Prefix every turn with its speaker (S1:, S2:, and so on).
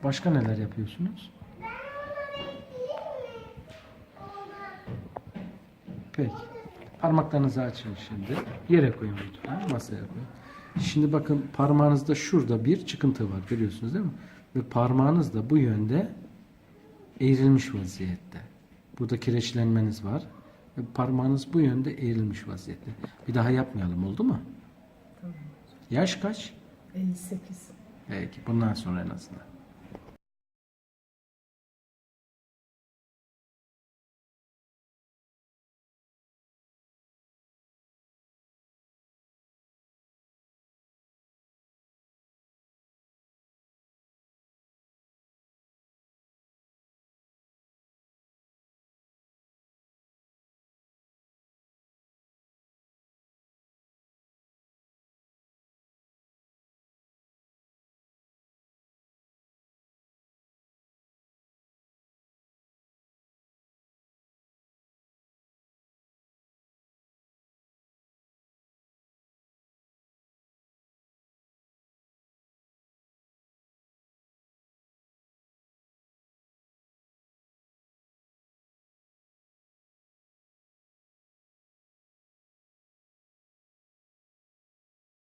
S1: Başka neler yapıyorsunuz? Peki. Parmaklarınızı açın şimdi. Yere koyun lütfen. Masaya koyun. Şimdi bakın parmağınızda şurada bir çıkıntı var. Görüyorsunuz değil mi? Ve parmağınız da bu yönde eğrilmiş vaziyette. Burada kireçlenmeniz var. Ve parmağınız bu yönde eğrilmiş vaziyette. Bir daha yapmayalım, oldu mu?
S2: Tamam.
S1: Yaş kaç?
S2: 58.
S1: Peki. Bundan sonra en azından.